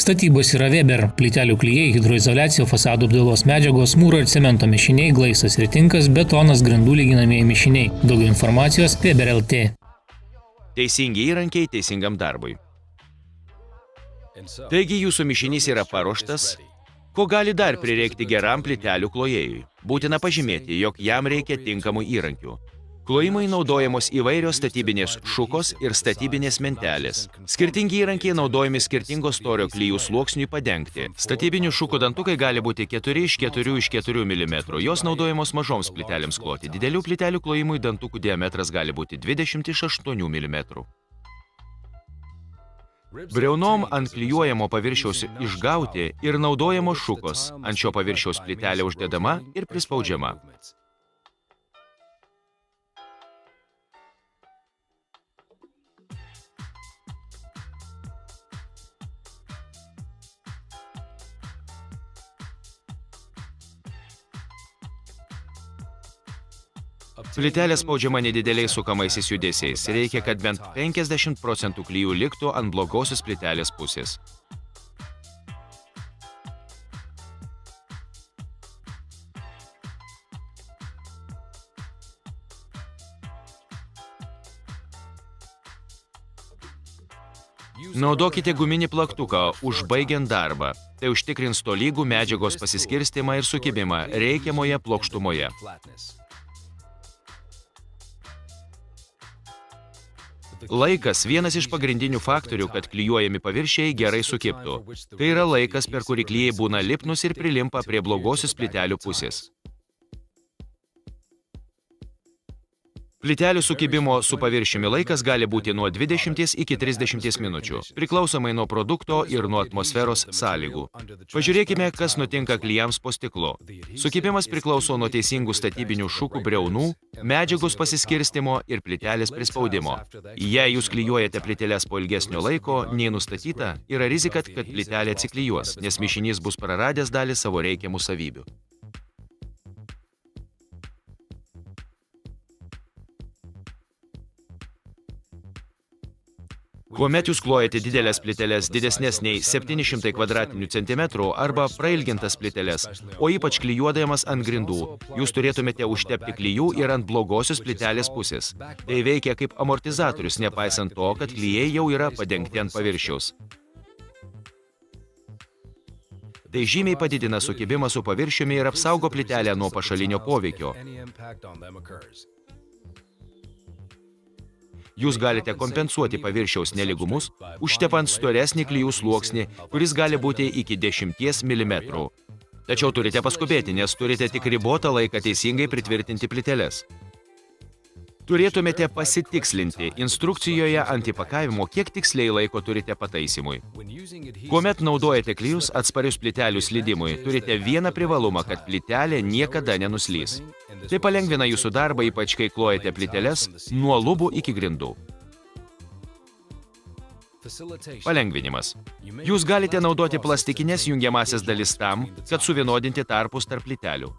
Statybos yra Weber, plytelių klijai, hidroizoliacija, fasadų apdailos medžiagos, mūro ir cemento mišiniai, glaistas ir tinkas, betonas, grindų lyginamieji mišiniai. Daugiau informacijos Weber LT. Teisingi įrankiai teisingam darbui. Taigi jūsų mišinys yra paruoštas. Ko gali dar prireikti geram plytelių klojėjui? Būtina pažymėti, jog jam reikia tinkamų įrankių. Klojimui naudojamos įvairios statybinės šukos ir statybinės mentelės. Skirtingi įrankiai naudojami skirtingo storio klijų sluoksniui padengti. Statybinių šukų dantukai gali būti 4 iš 4 iš 4 mm. Jos naudojamos mažoms plytelėms kloti. Didelių plytelių klojimui dantukų diametras gali būti 20 iš 8 mm. Briaunom ant klijuojamo paviršiaus išgauti ir naudojamos šukos. Ant šio paviršiaus plytelė uždedama ir prispaudžiama. Plytelė spaudžiama nedideliais sukamaisiais judesiais. Reikia, kad bent 50% klijų liktų ant blogosios plytelės pusės. Naudokite guminį plaktuką, užbaigiant darbą. Tai užtikrins tolygų medžiagos pasiskirstimą ir sukibimą reikiamoje plokštumoje. Laikas – vienas iš pagrindinių faktorių, kad klijuojami paviršiai gerai sukibtų. Tai yra laikas, per kurį klijai būna lipnus ir prilimpa prie blogosios plytelių pusės. Plytelių sukibimo su paviršiumi laikas gali būti nuo 20 iki 30 minučių, priklausomai nuo produkto ir nuo atmosferos sąlygų. Pažiūrėkime, kas nutinka klijams po stiklu. Sukibimas priklauso nuo teisingų statybinių šukų briaunų, medžiagos pasiskirstimo ir plytelės prispaudimo. Jei jūs klijuojate plyteles po ilgesnio laiko, nei nustatyta, yra rizika, kad plytelė atsiklijuos, nes mišinys bus praradęs dalį savo reikiamų savybių. Kuomet jūs klojate didelės plyteles didesnės nei 700 kvadratinių centimetrų arba prailgintas plyteles, o ypač klijuodamas ant grindų, jūs turėtumėte užtepti klijų ir ant blogosios plytelės pusės. Tai veikia kaip amortizatorius, nepaisant to, kad klijai jau yra padengti ant paviršiaus. Tai žymiai padidina sukibimą su paviršiumi ir apsaugo plytelę nuo pašalinio poveikio. Jūs galite kompensuoti paviršiaus nelygumus, užtepant storesnį klijų sluoksnį, kuris gali būti iki 10 mm. Tačiau turite paskubėti, nes turite tik ribotą laiką teisingai pritvirtinti plyteles. Turėtumėte pasitikslinti instrukcijoje ant įpakavimo, kiek tiksliai laiko turite pataisimui. Kuomet naudojate klijus atsparius plytelių slydimui, turite vieną privalumą, kad plytelė niekada nenuslys. Tai palengvina jūsų darbą, ypač kai klojate plyteles nuo lubų iki grindų. Palengvinimas. Jūs galite naudoti plastikines jungiamasias dalis tam, kad suvienodinti tarpus tarp plytelių.